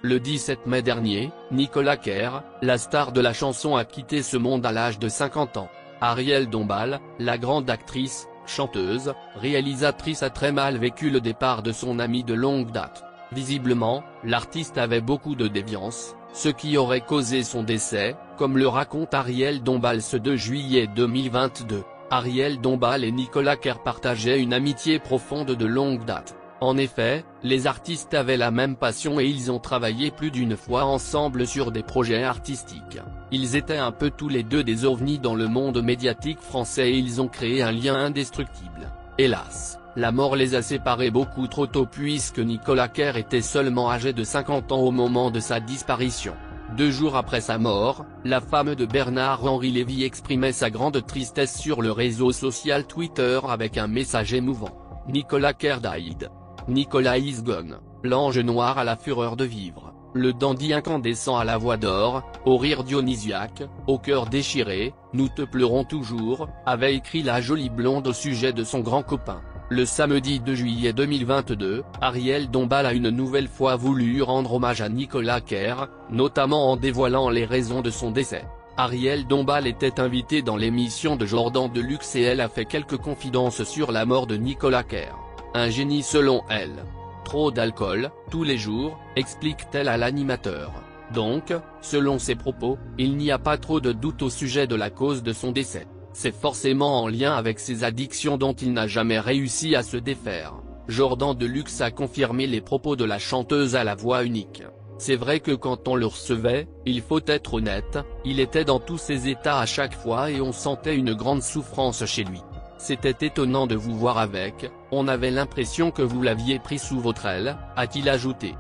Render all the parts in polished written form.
Le 17 mai dernier, Nicolas Kerr, la star de la chanson, a quitté ce monde à l'âge de 50 ans. Ariel Dombal, la grande actrice, chanteuse, réalisatrice, a très mal vécu le départ de son ami de longue date. Visiblement, l'artiste avait beaucoup de déviance, ce qui aurait causé son décès, comme le raconte Ariel Dombal ce 2 juillet 2022. Ariel Dombal et Nicolas Kerr partageaient une amitié profonde de longue date. En effet, les artistes avaient la même passion et ils ont travaillé plus d'une fois ensemble sur des projets artistiques. Ils étaient un peu tous les deux des ovnis dans le monde médiatique français et ils ont créé un lien indestructible. Hélas, la mort les a séparés beaucoup trop tôt puisque Nicolas Kerr était seulement âgé de 50 ans au moment de sa disparition. 2 jours après sa mort, la femme de Bernard-Henri Lévy exprimait sa grande tristesse sur le réseau social Twitter avec un message émouvant. Nicolas Kerr died. Nicolas is gone. L'ange noir à la fureur de vivre, le dandy incandescent à la voix d'or, au rire dionysiaque, au cœur déchiré, nous te pleurons toujours, avait écrit la jolie blonde au sujet de son grand copain. Le samedi 2 juillet 2022, Ariel Dombal a une nouvelle fois voulu rendre hommage à Nicolas Kerr, notamment en dévoilant les raisons de son décès. Ariel Dombal était invitée dans l'émission de Jordan Deluxe et elle a fait quelques confidences sur la mort de Nicolas Kerr. Un génie selon elle. Trop d'alcool, tous les jours, explique-t-elle à l'animateur. Donc, selon ses propos, il n'y a pas trop de doute au sujet de la cause de son décès. C'est forcément en lien avec ses addictions dont il n'a jamais réussi à se défaire. Jordan Deluxe a confirmé les propos de la chanteuse à la voix unique. C'est vrai que quand on le recevait, il faut être honnête, il était dans tous ses états à chaque fois et on sentait une grande souffrance chez lui. C'était étonnant de vous voir avec, on avait l'impression que vous l'aviez pris sous votre aile, a-t-il ajouté.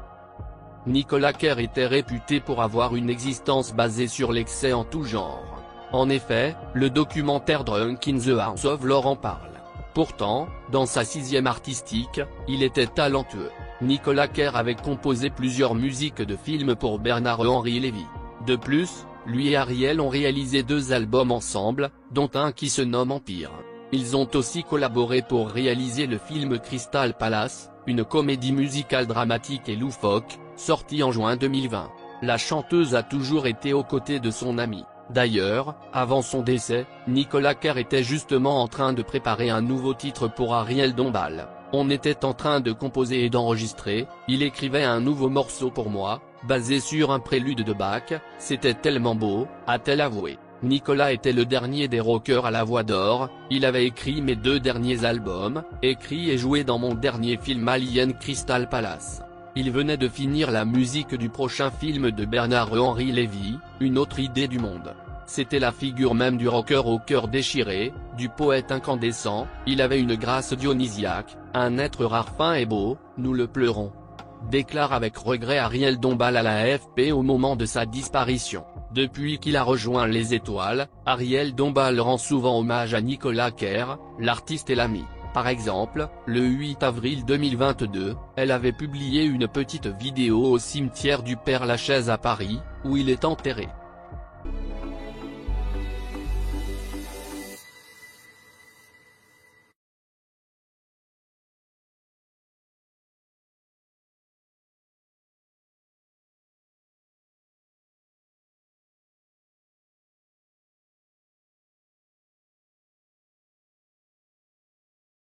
Nicolas Kerr était réputé pour avoir une existence basée sur l'excès en tout genre. En effet, le documentaire Drunk in the House of Lore en parle. Pourtant, dans sa 6e artistique, il était talentueux. Nicolas Kerr avait composé plusieurs musiques de films pour Bernard-Henri Lévy. De plus, lui et Ariel ont réalisé 2 albums ensemble, dont un qui se nomme Empire. Ils ont aussi collaboré pour réaliser le film Crystal Palace, une comédie musicale dramatique et loufoque, sortie en juin 2020. La chanteuse a toujours été aux côtés de son ami. D'ailleurs, avant son décès, Nicolas Kerr était justement en train de préparer un nouveau titre pour Ariel Dombal. On était en train de composer et d'enregistrer, il écrivait un nouveau morceau pour moi, basé sur un prélude de Bach, c'était tellement beau, a-t-elle avoué. Nicolas était le dernier des rockers à la voix d'or, il avait écrit mes 2 derniers albums, écrit et joué dans mon dernier film Alien Crystal Palace. Il venait de finir la musique du prochain film de Bernard-Henri Lévy, Une autre idée du monde. C'était la figure même du rocker au cœur déchiré, du poète incandescent, il avait une grâce dionysiaque, un être rare fin et beau, nous le pleurons. Déclare avec regret Ariel Dombal à la AFP au moment de sa disparition. Depuis qu'il a rejoint les étoiles, Ariel Dombal rend souvent hommage à Nicolas Kerr, l'artiste et l'ami. Par exemple, le 8 avril 2022, elle avait publié une petite vidéo au cimetière du Père-Lachaise à Paris, où il est enterré.